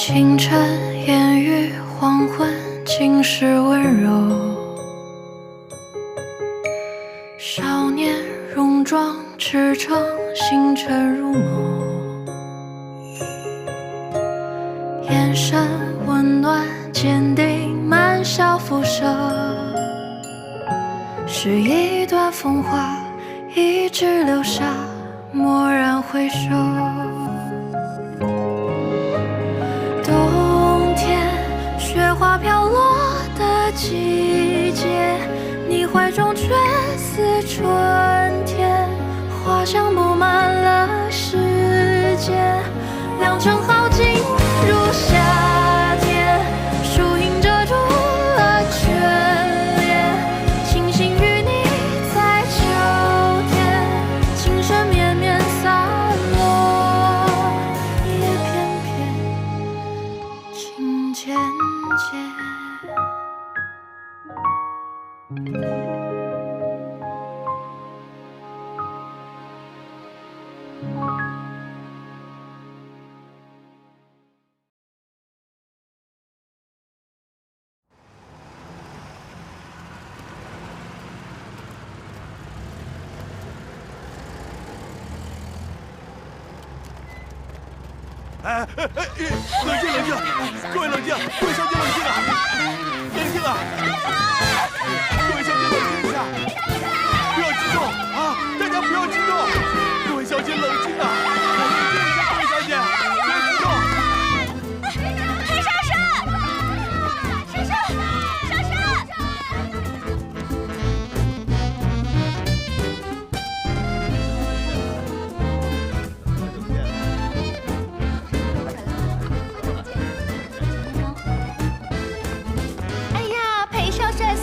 清晨烟雨，黄昏尽是温柔。少年戎装驰骋，星辰如眸。眼神温暖坚定，满笑辐射。是一段风华，一直留下，蓦然回首。冬天，雪花飘落的季节，你怀中却似春天，花香布满了世界。良辰好景如夏天，树影遮住了眷恋，庆幸与你在秋天，情深绵绵洒落，叶片片，情渐渐。冷静冷静，各位冷静，各位小姐冷静啊，冷静啊，各位小姐冷静一下，不要激动啊，大家不要激动，各位小姐冷静啊，冷静一下，各位小姐，不要激动。裴少帅，少帅，少帅。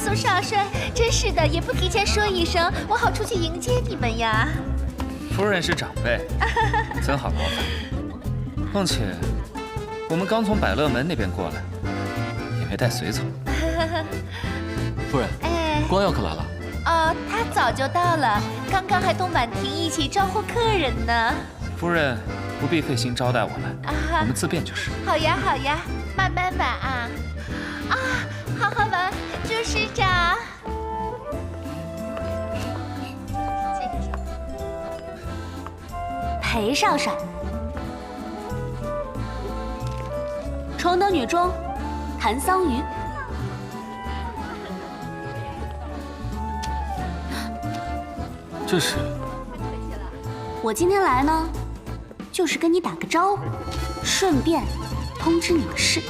苏少帅，真是的，也不提前说一声，我好出去迎接你们呀。夫人是长辈，怎好劳烦？况且我们刚从百乐门那边过来，也没带随从。夫人，光耀可来了。哦，他早就到了，刚刚还同婉婷一起招呼客人呢。夫人不必费心招待我们，我们自便就是。好呀，好呀，慢慢玩啊。啊，好好玩，朱师长。裴少帅，崇德女中，谭桑榆。这是？我今天来呢，就是跟你打个招呼，顺便通知你个事。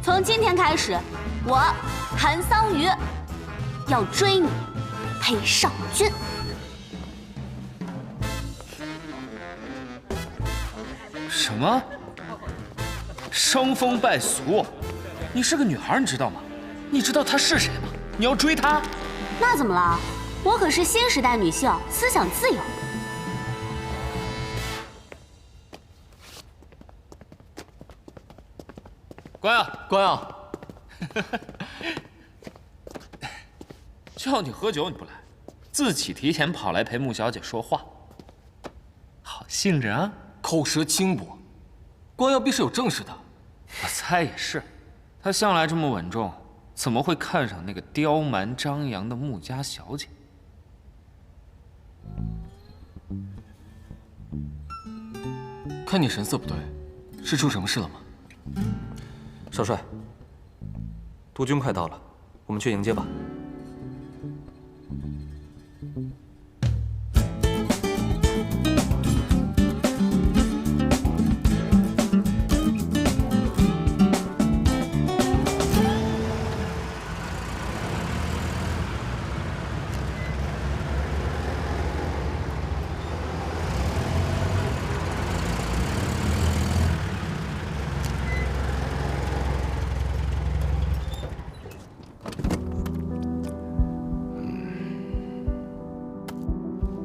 从今天开始，我谭桑榆要追你，裴少君。什么？伤风败俗？你是个女孩，你知道吗？你知道他是谁吗？你要追他？那怎么了？我可是新时代女性，思想自由。关耀，关耀，叫你喝酒你不来，自己提前跑来陪穆小姐说话，好性子啊！口舌轻薄，关耀必是有正事的。我猜也是，他向来这么稳重，怎么会看上那个刁蛮张扬的穆家小姐？看你神色不对，是出什么事了吗？少帅，督军快到了，我们去迎接吧。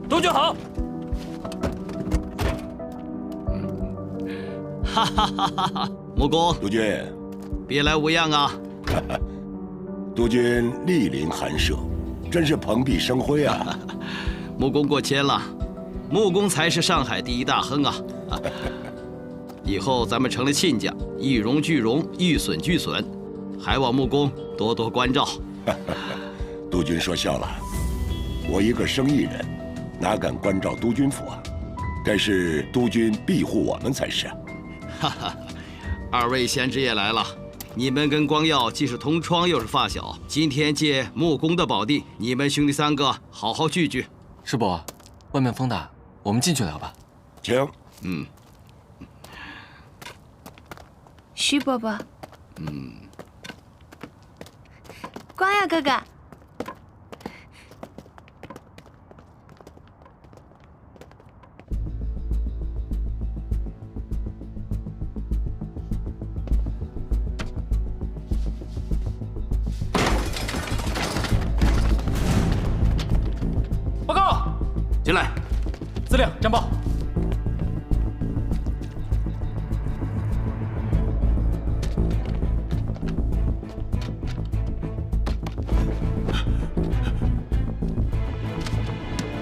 督军好！哈哈哈哈哈！穆公，督军，别来无恙啊！督军莅临寒舍，真是蓬荜生辉啊！穆公过谦了，穆公才是上海第一大亨啊！以后咱们成了亲家，一荣俱荣，一损俱损，还望木工多多关照。督军说笑了，我一个生意人，哪敢关照督军府啊？该是督军庇护我们才是。哈哈，二位贤侄也来了。你们跟光耀既是同窗又是发小，今天借木工的宝地，你们兄弟3个好好聚聚。师伯，外面风大，我们进去聊吧。请。徐伯伯。光耀哥哥。报告，进来。司令战报。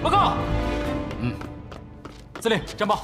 报告。司令战报。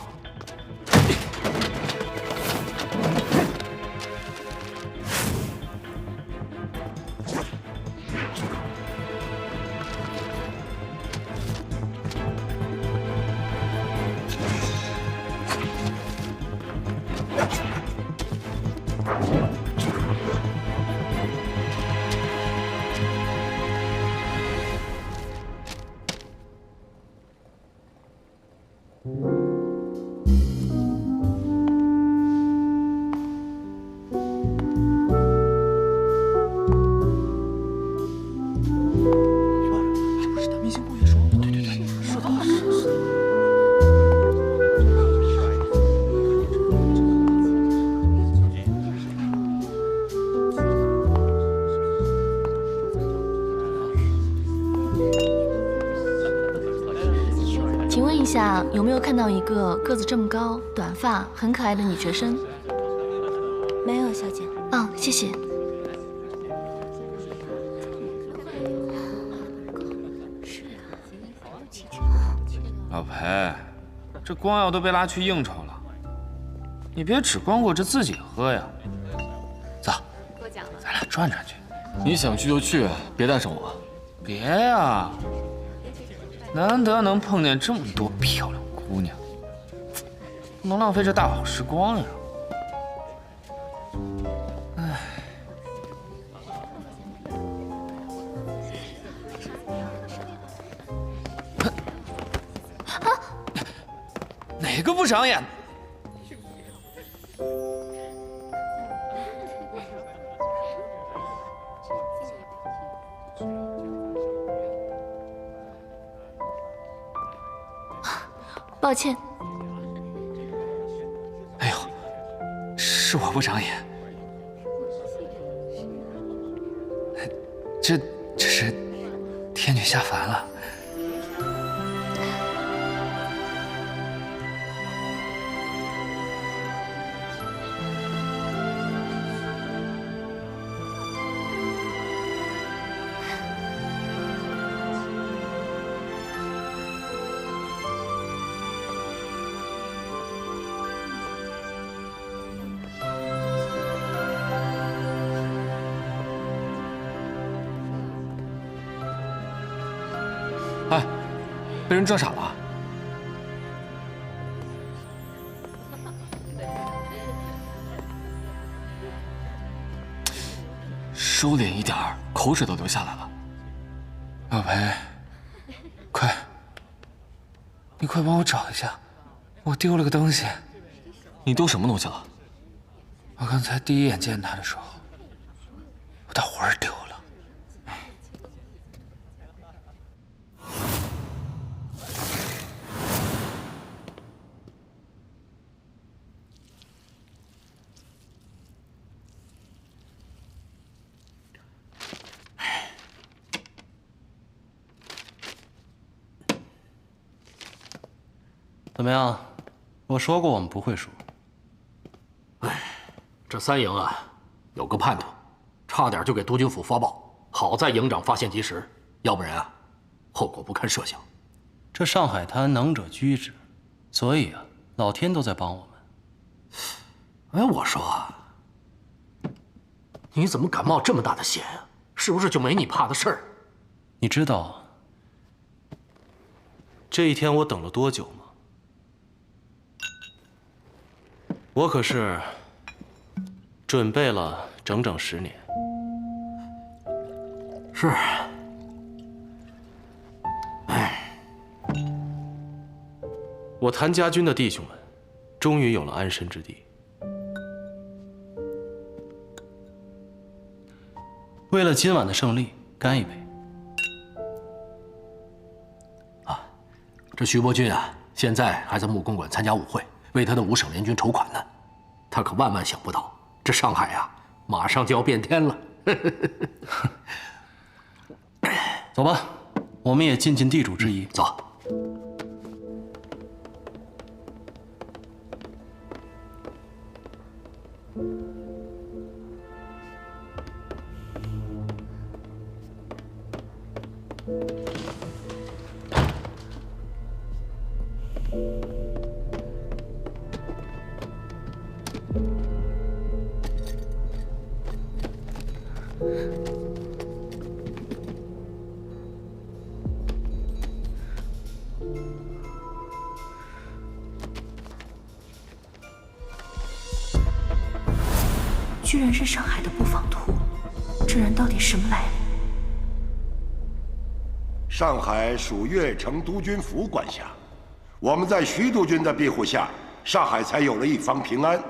请问一下，有没有看到一个个子这么高、短发、很可爱的女学生？没有，小姐。哦，谢谢。老裴，这光耀都被拉去应酬了，你别只光顾着自己喝呀。走，咱俩转转去。你想去就去，别带上我。别呀，难得能碰见这么多漂亮姑娘，不能浪费这大好时光呀。唉，哪个不长眼？抱歉。哎呦，是我不长眼，这是天女下凡了。哎，被人撞傻了。收敛一点儿，口水都流下来了。老裴，快，你快帮我找一下，我丢了个东西。你丢什么东西了？我刚才第一眼见他的时候，我的魂儿丢了。怎么样？我说过我们不会输。哎，这3营啊，有个叛徒，差点就给督军府发报，好在营长发现及时，要不然啊，后果不堪设想。这上海滩能者居之，所以啊，老天都在帮我们。哎，我说，你怎么敢冒这么大的险啊？是不是就没你怕的事儿？你知道这一天我等了多久吗？我可是准备了整整10年。是。哎，我谭家军的弟兄们终于有了安身之地。为了今晚的胜利，干一杯！这徐伯钧啊，现在还在木公馆参加舞会，为他的五省联军筹款呢。他可万万想不到，这上海啊，马上就要变天了。走吧，我们也尽尽地主之谊。走。居然是上海的布防图，这人到底什么来历？上海属越城督军府管辖，我们在徐督军的庇护下，上海才有了一方平安，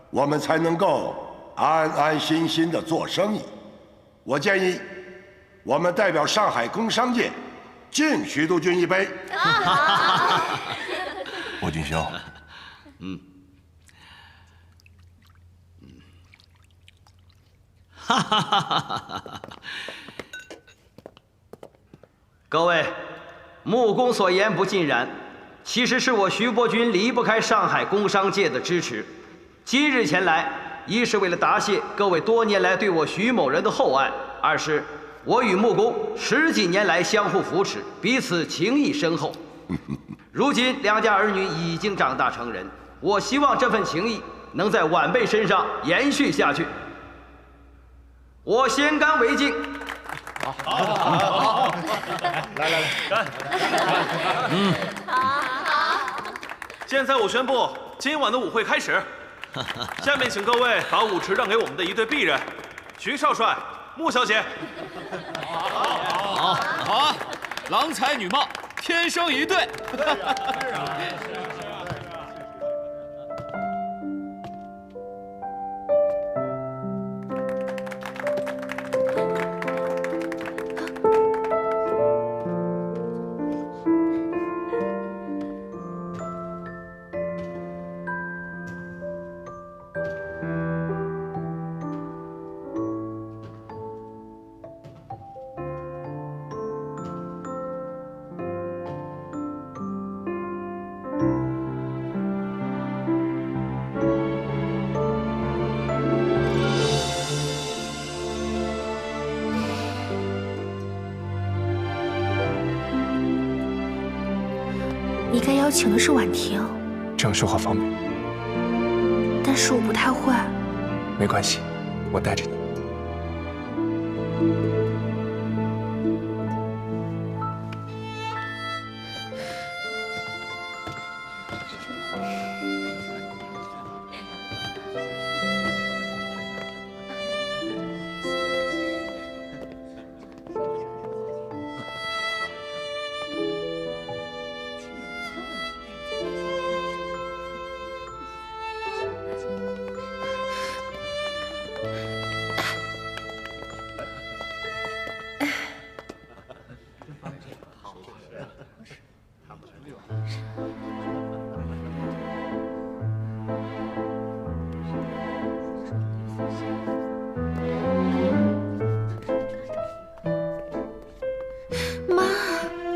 我们才能够安安心心的做生意。我建议，我们代表上海工商界，敬徐督军一杯。伯钧兄，哈哈哈哈哈！各位，木工所言不尽然，其实是我徐伯钧离不开上海工商界的支持。今日前来，一是为了答谢各位多年来对我徐某人的厚爱，二是我与木工10几年来相互扶持，彼此情谊深厚。如今两家儿女已经长大成人，我希望这份情谊能在晚辈身上延续下去。我先干为敬。好，来，干！好。现在我宣布今晚的舞会开始。下面请各位把舞池让给我们的一对璧人，徐少帅、穆小姐。好啊，郎才女貌，天生一对。你该邀请的是婉婷，这样说话方便。但是我不太会。没关系，我带着你。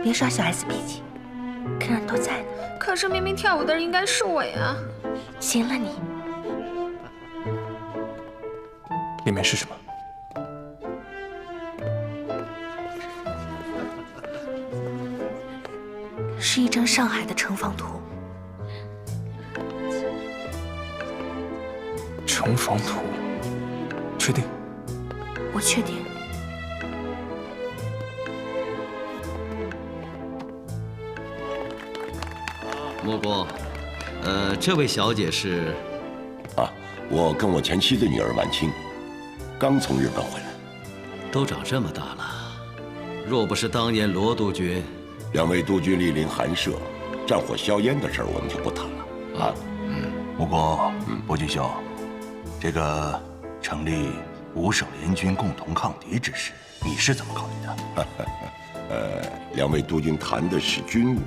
别耍小孩子脾气，客人都在呢。可是明明跳舞的人应该是我呀。行了你，里面是什么？是一张上海的城防图。城防图，确定？我确定。木工，这位小姐是？啊，我跟我前妻的女儿婉清，刚从日本回来。都长这么大了，若不是当年罗督军，两位督军莅临寒舍，战火硝烟的事儿我们就不谈了啊。木工，伯爵兄，这个成立五省联军共同抗敌之事，你是怎么考虑的？两位督军谈的是军务，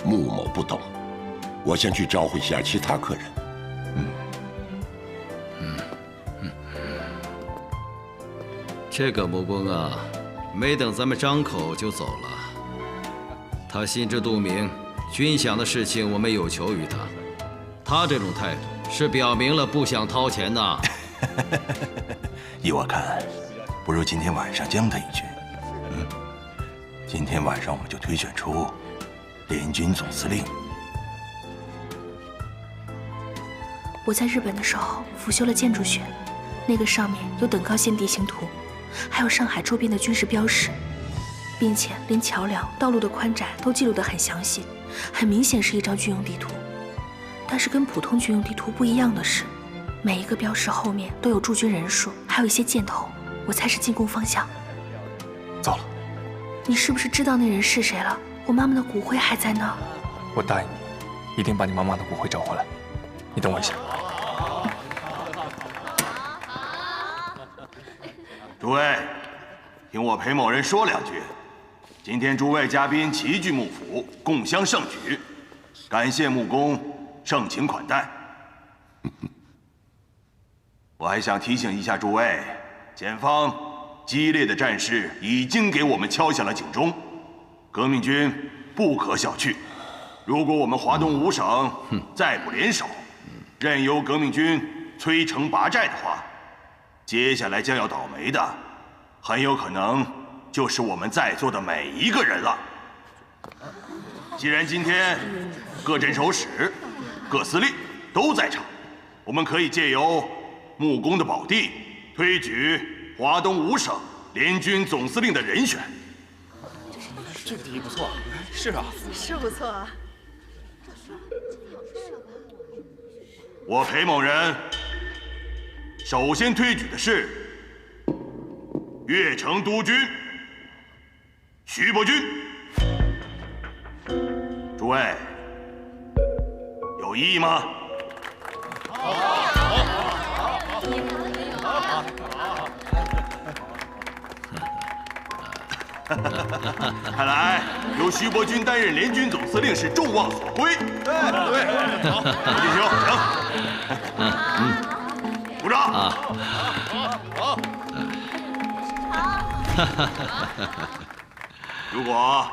穆某不懂，我先去招呼一下其他客人。这个木工啊，没等咱们张口就走了。他心知肚明，军饷的事情我们有求于他。他这种态度是表明了不想掏钱呐。依我看，不如今天晚上将他一军。今天晚上我们就推选出联军总司令。我在日本的时候辅修了建筑学，那个上面有等高线地形图，还有上海周边的军事标识，并且连桥梁、道路的宽窄都记录得很详细，很明显是一张军用地图。但是跟普通军用地图不一样的是，每一个标识后面都有驻军人数，还有一些箭头，我猜是进攻方向。糟了，你是不是知道那人是谁了？我妈妈的骨灰还在那儿。我答应你，一定把你妈妈的骨灰找回来。你等我一下。诸位，听我裴某人说两句。今天诸位嘉宾齐聚幕府，共襄盛举，感谢木工盛情款待。我还想提醒一下诸位，前方激烈的战事已经给我们敲响了警钟，革命军不可小觑。如果我们华东五省再不联手，任由革命军摧城拔寨的话，接下来将要倒霉的，很有可能就是我们在座的每一个人了。既然今天各镇守使、各司令都在场，我们可以借由木工的宝地，推举华东五省联军总司令的人选。这个提议不错，是啊，是不错啊。我裴某人首先推举的是越城督军徐伯钧。诸位有异议吗？看来由徐伯钧担任联军总司令是众望所归。对，好，伯钧兄，请。鼓掌。好。如果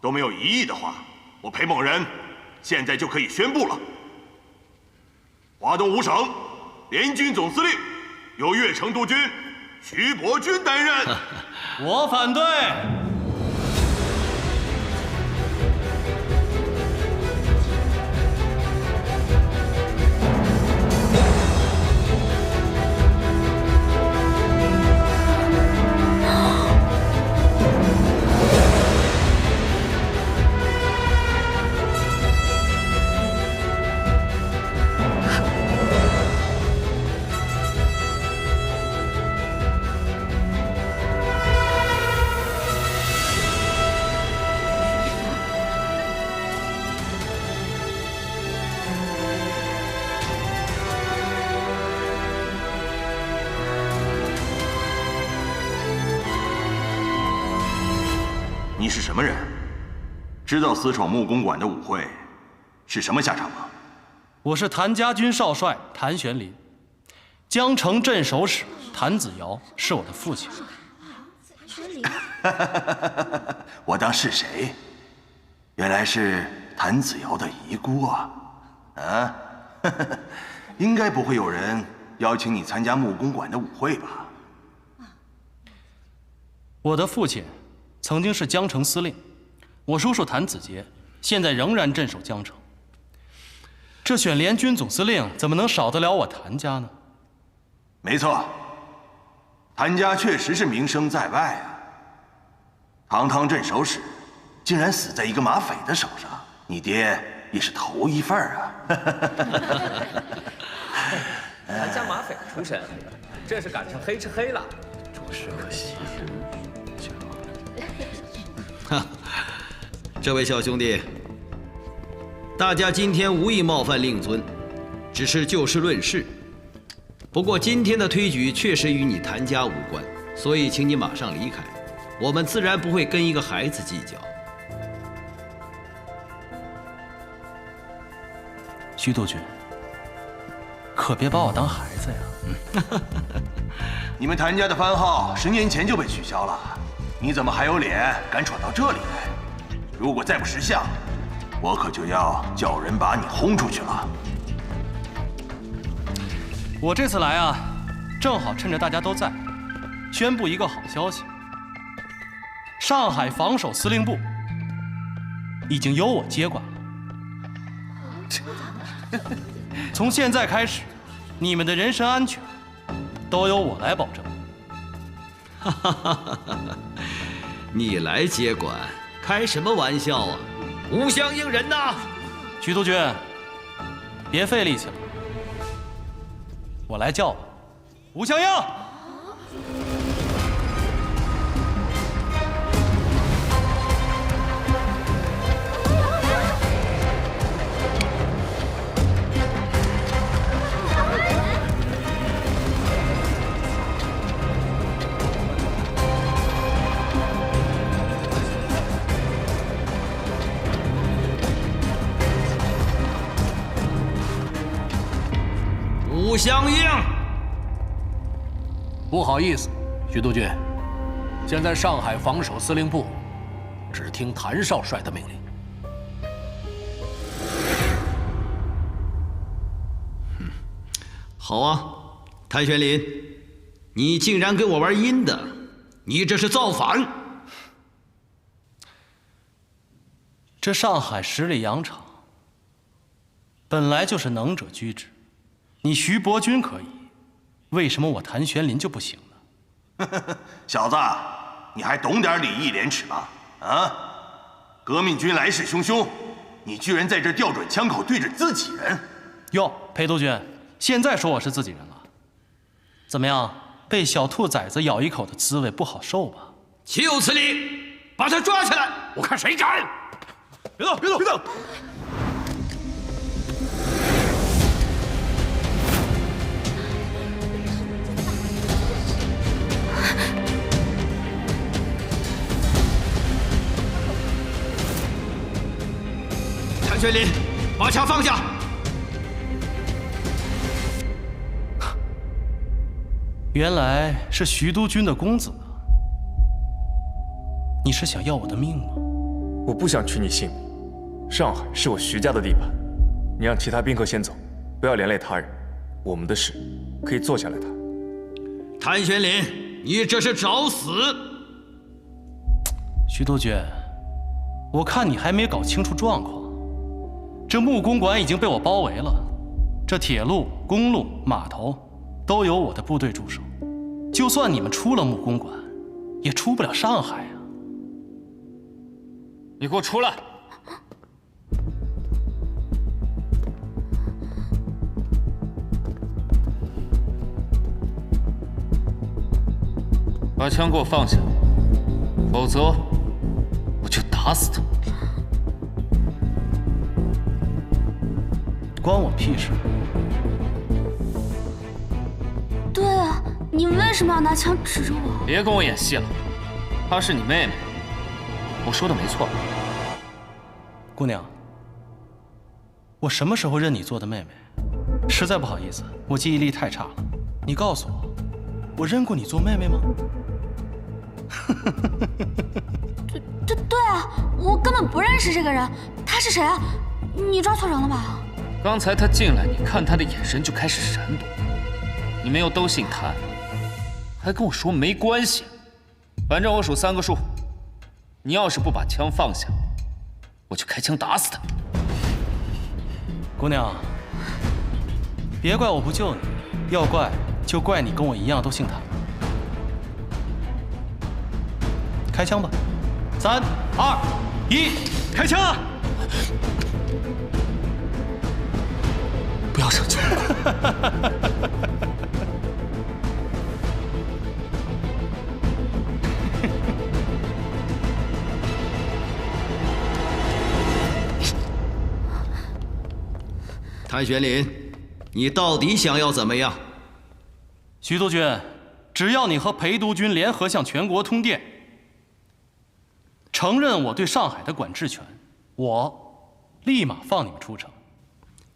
都没有异议的话，我裴某人现在就可以宣布了：华东五省联军总司令由越城督军徐伯钧担任。我反对。你是什么人？知道私闯木工馆的舞会是什么下场吗？我是谭家军少帅谭玄林，江城镇守使谭子尧是我的父亲。我当是谁？原来是谭子尧的遗孤啊！啊，应该不会有人邀请你参加木工馆的舞会吧？我的父亲曾经是江城司令，我叔叔谭子杰现在仍然镇守江城。这选联军总司令怎么能少得了我谭家呢？没错，谭家确实是名声在外啊。堂堂镇守使，竟然死在一个马匪的手上，你爹也是头一份啊！谭家马匪出身，这是赶上黑吃黑了，着实可惜。哈，这位小兄弟，大家今天无意冒犯令尊，只是就事论事。不过今天的推举确实与你谭家无关，所以请你马上离开。我们自然不会跟一个孩子计较。徐督军，可别把我当孩子呀！你们谭家的番号10年前就被取消了，你怎么还有脸敢闯到这里来？如果再不识相，我可就要叫人把你轰出去了。我这次来啊，正好趁着大家都在，宣布一个好消息：上海防守司令部已经由我接管了。从现在开始，你们的人身安全都由我来保证。你来接管，开什么玩笑啊！吴相应人呐！徐督军，别费力气了，我来叫吧。吴相应。吴相应，不好意思，徐督军，现在上海防守司令部只听谭少帅的命令。好啊，谭玄林，你竟然跟我玩阴的，你这是造反！这上海十里洋场本来就是能者居之。你徐伯钧可以，为什么我谭玄林就不行呢？小子，你还懂点礼义廉耻吗？啊！革命军来势汹汹，你居然在这调转枪口对着自己人！哟，裴督军，现在说我是自己人了，怎么样？被小兔崽子咬一口的滋味不好受吧？岂有此理！把他抓起来！我看谁敢！别动，别动，别动！谭玄林，把枪放下！原来是徐督军的公子啊！你是想要我的命吗？我不想取你性命。上海是我徐家的地盘，你让其他宾客先走，不要连累他人。我们的事可以坐下来谈。谭玄林，你这是找死！徐督军，我看你还没搞清楚状况。这木公馆已经被我包围了，这铁路、公路、码头都由我的部队驻守。就算你们出了木公馆，也出不了上海啊！你给我出来！把枪给我放下，否则我就打死他！关我屁事！对啊，你为什么要拿枪指着我？别跟我演戏了，她是你妹妹，我说的没错。姑娘，我什么时候认你做的妹妹？实在不好意思，我记忆力太差了。你告诉我，我认过你做妹妹吗？对啊，我根本不认识这个人，他是谁啊？你抓错人了吧？刚才他进来，你看他的眼神就开始闪躲。你们又都姓谭，还跟我说没关系。反正我数3个数，你要是不把枪放下，我就开枪打死他。姑娘，别怪我不救你，要怪就怪你跟我一样都姓谭。开枪吧！3、2、1，开枪！不要生气。谭玄林，你到底想要怎么样？徐督军，只要你和裴督军联合向全国通电，承认我对上海的管制权，我立马放你们出城。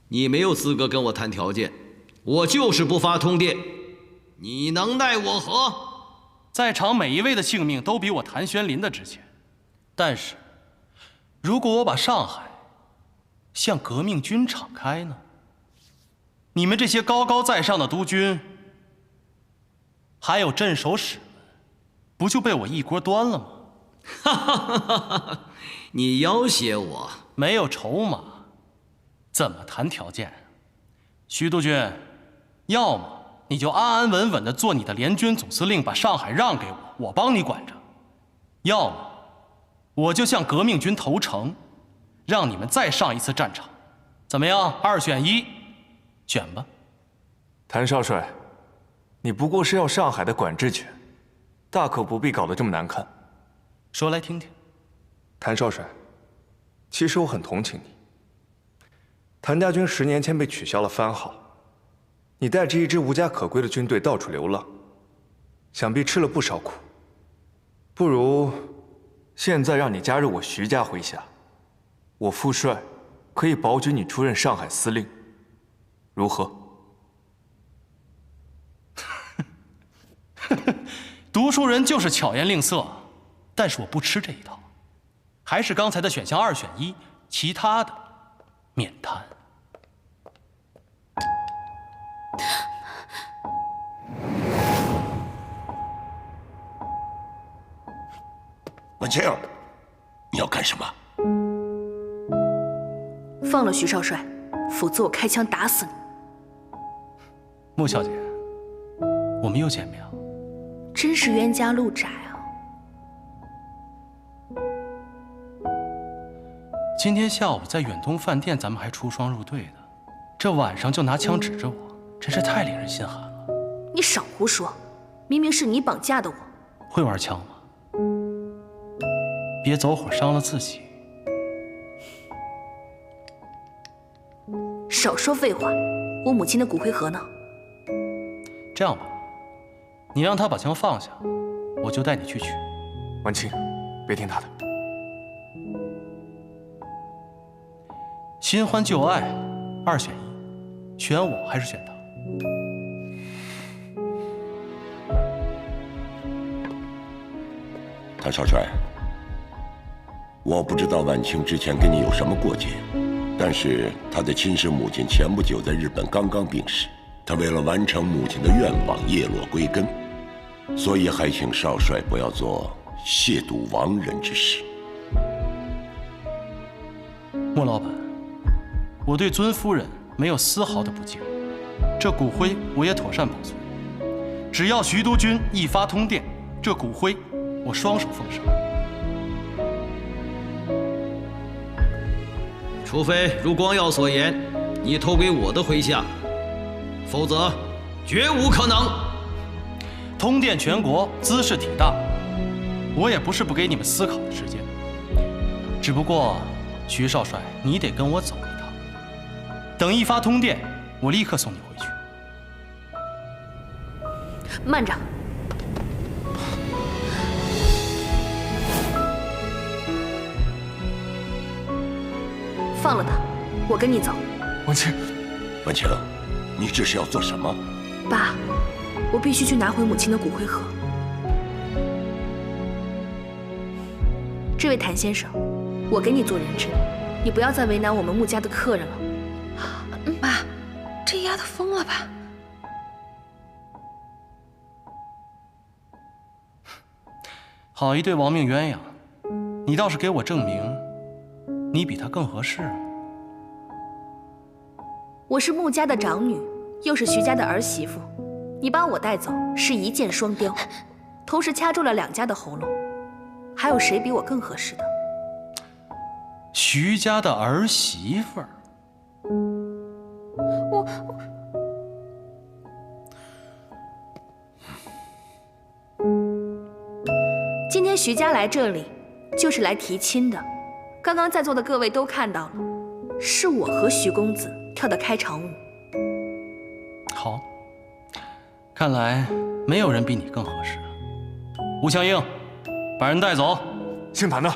你没有资格跟我谈条件，我就是不发通电，你能奈我何？在场每一位的性命都比我谭玄林的值钱，但是，如果我把上海向革命军敞开呢？你们这些高高在上的督军，还有镇守使们，不就被我一锅端了吗？哈哈哈哈哈！你要挟我？没有筹码，怎么谈条件？徐督军，要么你就安安稳稳地做你的联军总司令，把上海让给我，我帮你管着；要么我就向革命军投诚，让你们再上一次战场。怎么样？2选1，选吧。谭少帅，你不过是要上海的管制权，大可不必搞得这么难看。说来听听。谭少帅，其实我很同情你。谭家军10年前被取消了番号，你带着一支无家可归的军队到处流浪，想必吃了不少苦。不如现在让你加入我徐家麾下，我副帅可以保举你出任上海司令，如何？读书人就是巧言令色，但是我不吃这一套，还是刚才的选项2选1，其他的免谈。文清，你要干什么？放了徐少帅，否则我开枪打死你。穆小姐，我们又见面了。真是冤家路窄啊！今天下午在远东饭店，咱们还出双入对的，这晚上就拿枪指着我，真是太令人心寒了。你少胡说，明明是你绑架的我。会玩枪吗？别走火伤了自己。少说废话，我母亲的骨灰盒呢？这样吧，你让他把枪放下，我就带你去取。文清，别听他的。新欢旧爱，2选1，选我还是选他？谭少帅，我不知道婉清之前跟你有什么过节，但是她的亲生母亲前不久在日本刚刚病逝，她为了完成母亲的愿望，叶落归根，所以还请少帅不要做亵渎亡人之事。穆老板，我对尊夫人没有丝毫的不敬，这骨灰我也妥善保存。只要徐督军一发通电，这骨灰我双手奉上。除非如光耀所言，你投给我的麾下，否则绝无可能。通电全国，兹事体大，我也不是不给你们思考的时间。只不过，徐少帅，你得跟我走一趟。等一发通电，我立刻送你回去。慢着！放了他，我跟你走。文清，文清，你这是要做什么？爸，我必须去拿回母亲的骨灰盒。这位谭先生，我给你做人质，你不要再为难我们穆家的客人了。妈，这丫头疯了吧？好一对亡命鸳鸯，你倒是给我证明，你比他更合适。我是穆家的长女，又是徐家的儿媳妇，你把我带走是一箭双雕，同时掐住了2家的喉咙，还有谁比我更合适的？徐家的儿媳妇儿，今天徐家来这里，就是来提亲的。刚刚在座的各位都看到了，是我和徐公子跳的开场舞。好，看来没有人比你更合适。吴香英，把人带走。姓谭的，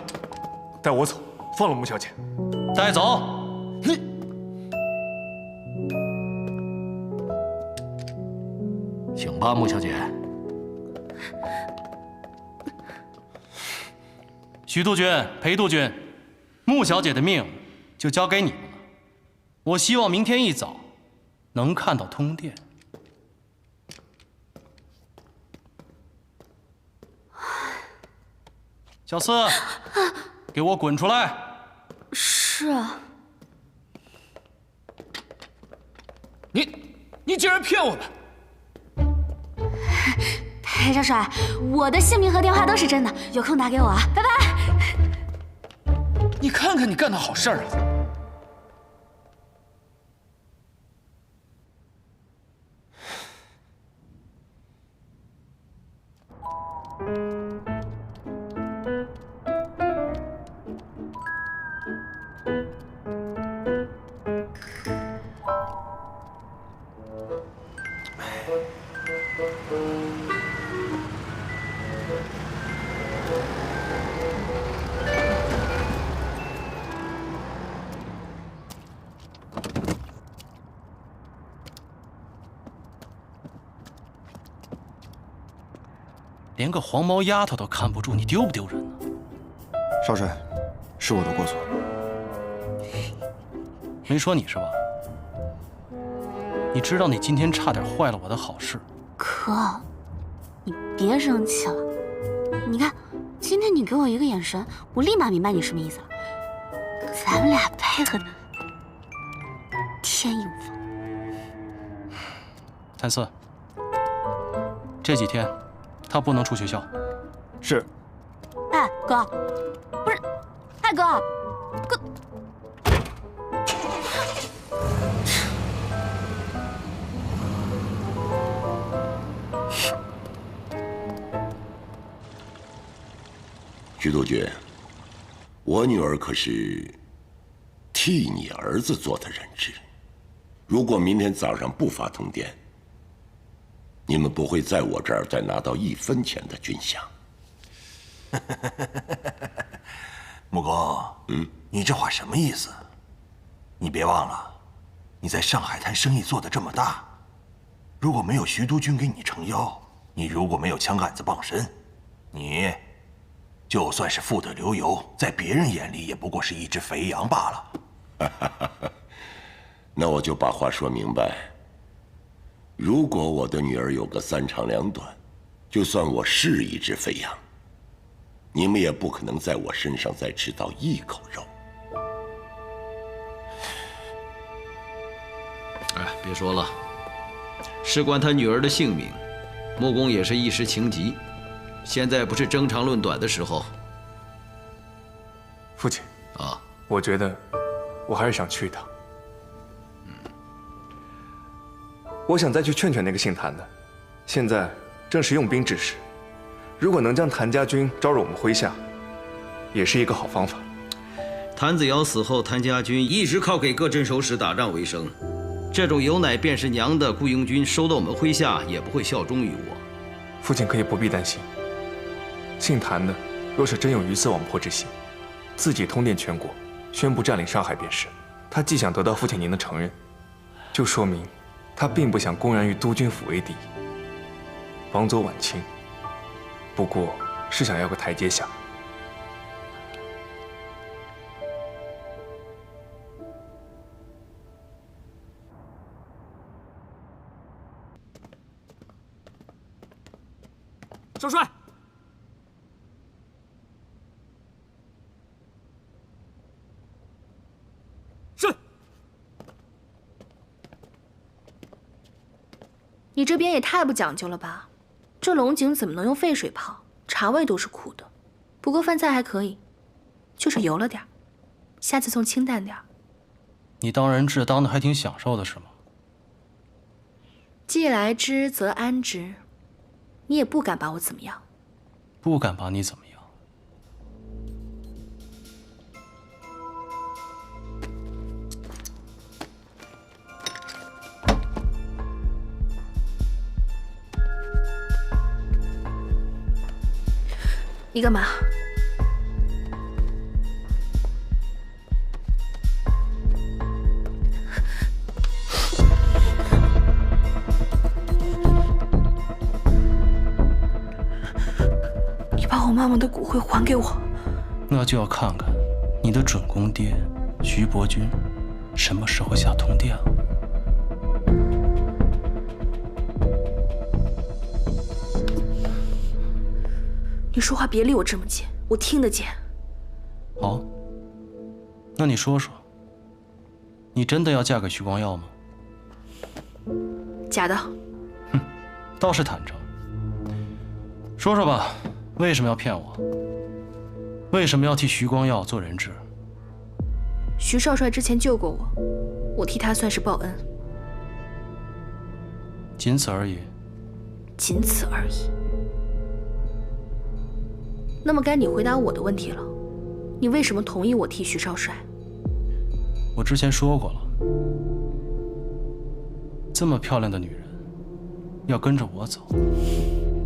带我走，放了穆小姐。带走。你。请吧，穆小姐。徐督军、裴督军，穆小姐的命就交给你们了。我希望明天一早能看到通电。小四，给我滚出来！是啊。你竟然骗我们！裴少帅，我的姓名和电话都是真的，有空打给我啊，拜拜。你看看你干的好事儿啊！连个黄毛丫头都看不住，你丢不丢人呢？少帅，是我的过错。没说你是吧？你知道你今天差点坏了我的好事。哥，你别生气了。你看，今天你给我一个眼神，我立马明白你什么意思了。咱们俩配合的天衣无缝。谭四，这几天他不能出学校。是。哎，哥，不是，哎哥，哥。徐督军，我女儿可是替你儿子做的人质。如果明天早上不发通电，你们不会在我这儿再拿到1分钱的军饷。穆公，你这话什么意思？你别忘了，你在上海滩生意做得这么大，如果没有徐督军给你撑腰，你如果没有枪杆子傍身，你就算是富得流油，在别人眼里也不过是一只肥羊罢了。那我就把话说明白。如果我的女儿有个3长2短，就算我是一只肥羊，你们也不可能在我身上再吃到1口肉。哎，别说了，事关他女儿的性命，穆公也是一时情急，现在不是争长论短的时候。父亲啊，我觉得我还是想去一趟。我想再去劝劝那个姓谭的，现在正是用兵之时，如果能将谭家军招入我们麾下，也是一个好方法。谭子尧死后，谭家军一直靠给各镇守使打仗为生，这种有奶便是娘的雇佣军收到我们麾下，也不会效忠于我。父亲可以不必担心，姓谭的若是真有鱼死网破之心，自己通电全国，宣布占领上海便是。他既想得到父亲您的承认，就说明他并不想公然与督军府为敌，往左晚清，不过是想要个台阶下。少帅，是。你这边也太不讲究了吧？这龙井怎么能用沸水泡？茶味都是苦的。不过饭菜还可以，就是油了点儿，下次送清淡点儿。你当人质当的还挺享受的是吗？既来之则安之，你也不敢把我怎么样。不敢把你怎么样。你干嘛？你把我妈妈的骨灰还给我。那就要看看你的准公爹徐伯钧什么时候下通电了。你说话别离我这么近，我听得见。好，那你说说，你真的要嫁给徐光耀吗？假的。哼，倒是坦诚。说说吧，为什么要骗我？为什么要替徐光耀做人质？徐少帅之前救过我，我替他算是报恩。仅此而已。仅此而已。那么该你回答我的问题了，你为什么同意我替徐少帅？我之前说过了，这么漂亮的女人要跟着我走，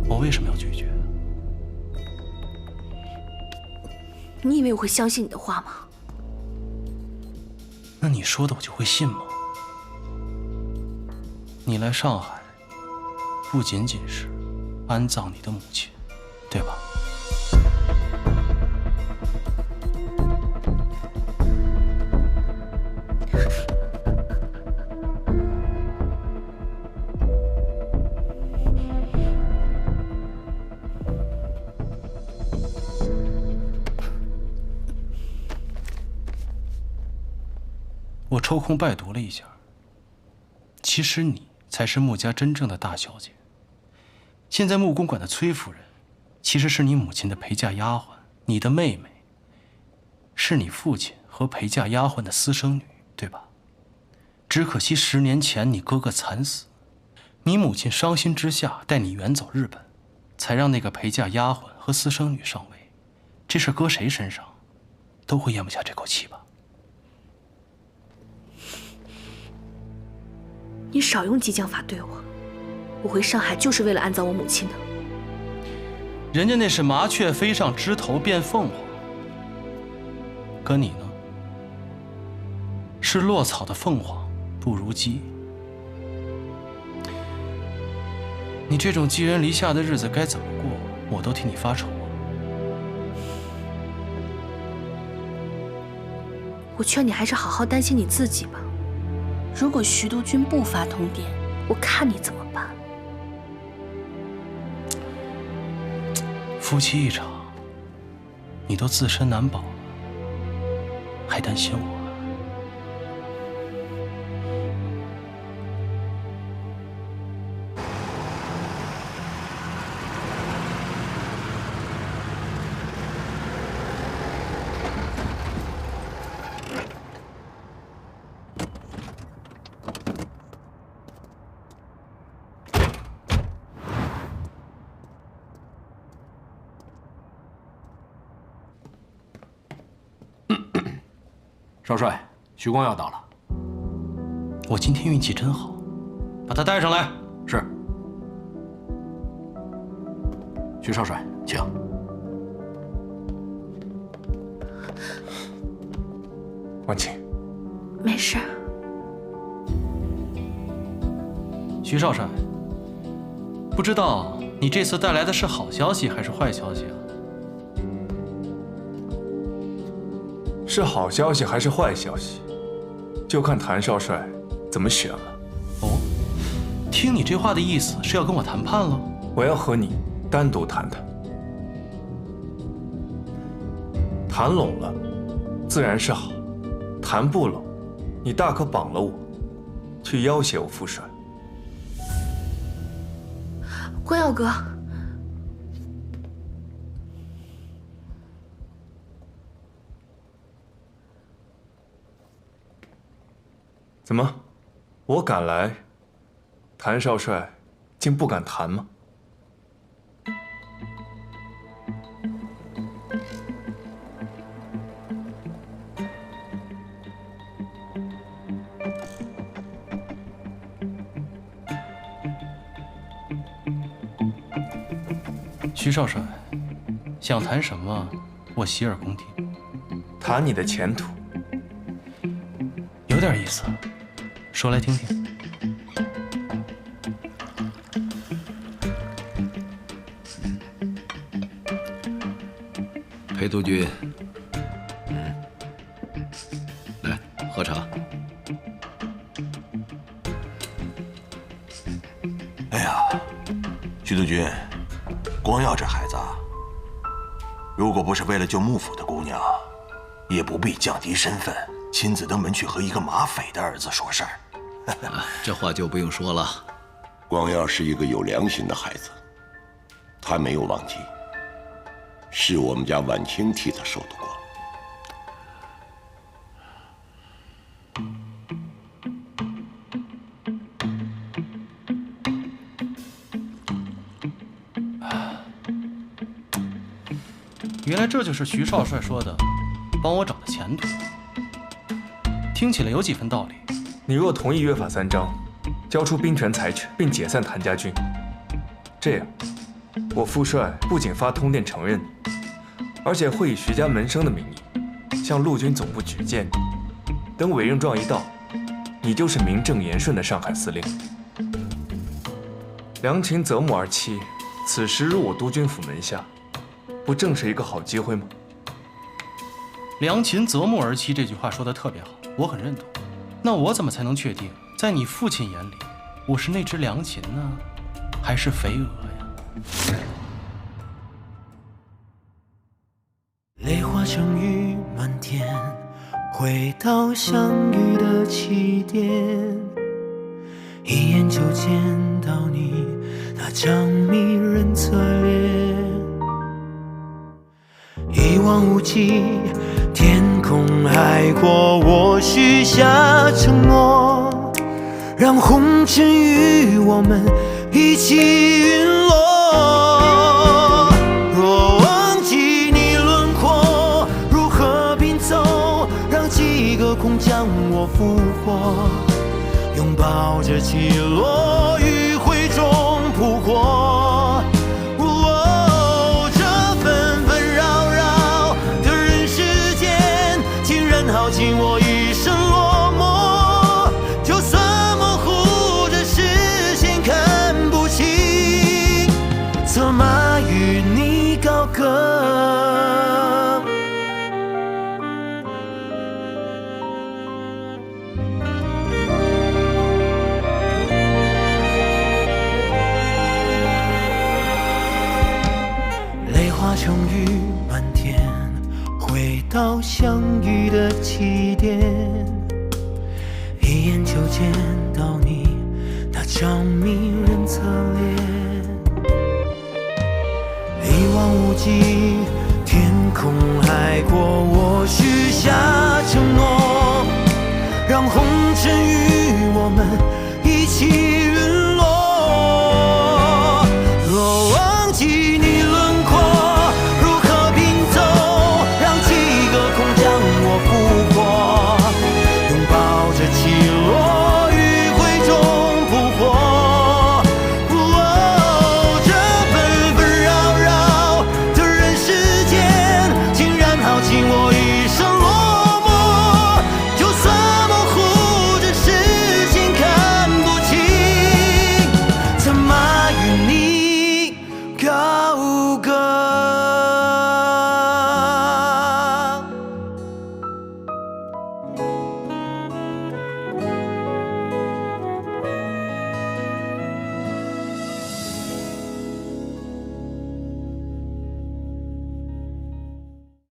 我为什么要拒绝？你以为我会相信你的话吗？那你说的我就会信吗？你来上海，不仅仅是安葬你的母亲，对吧？我抽空拜读了一下，其实你才是穆家真正的大小姐。现在穆公馆的崔夫人，其实是你母亲的陪嫁丫鬟，你的妹妹是你父亲和陪嫁丫鬟的私生女，对吧？只可惜10年前你哥哥惨死，你母亲伤心之下带你远走日本，才让那个陪嫁丫鬟和私生女上位。这事搁谁身上，都会咽不下这口气吧？你少用激将法对我，我回上海就是为了安葬我母亲的。人家那是麻雀飞上枝头变凤凰，可你呢？是落草的凤凰不如鸡。你这种寄人篱下的日子该怎么过，我都替你发愁啊。我劝你还是好好担心你自己吧。如果徐督军不发通电，我看你怎么办。夫妻一场，你都自身难保了，还担心我？少帅，徐光耀到了。我今天运气真好，把他带上来。是。徐少帅，请。万青，没事。徐少帅，不知道你这次带来的是好消息还是坏消息啊？是好消息还是坏消息，就看谭少帅怎么选了。哦，听你这话的意思是要跟我谈判了？我要和你单独谈谈。谈拢了，自然是好；谈不拢，你大可绑了我，去要挟我父帅。光耀哥，怎么，我敢来，谭少帅竟不敢谈吗？徐少帅，想谈什么，我洗耳恭听。谈你的前途，有点意思，说来听听。裴督军，来喝茶。哎呀，徐督军，光耀这孩子啊，如果不是为了救幕府的姑娘，也不必降低身份，亲自登门去和一个马匪的儿子说事儿。这话就不用说了。光耀是一个有良心的孩子，他没有忘记，是我们家晚清替他受的过。原来这就是徐少帅说的帮我找的前途，听起来有几分道理。你若同意约法三章，交出兵权财权，并解散谭家军，这样，我父帅不仅发通电承认，而且会以徐家门生的名义向陆军总部举荐你。等委任状一到，你就是名正言顺的上海司令。良禽择木而栖，此时入我督军府门下，不正是一个好机会吗？良禽择木而栖这句话说得特别好，我很认同。那我怎么才能确定，在你父亲眼里，我是那只良禽呢，还是肥鹅呀？泪化成雨满天，回到相遇的起点，一眼就见到你那张迷人侧脸，一望无际，天空海阔，我许下承诺，让红尘与我们一起陨落。若忘记你轮廓，如何拼凑，让几个空将我俘获，拥抱着起落，余晖中扑火。耗尽我一生落寞，就算模糊着视线看不清，策马与你高歌。泪化成雨满天，回到相遇的起点，一眼就见到你那张迷人侧脸，一望无际，天空海阔，我许下承诺。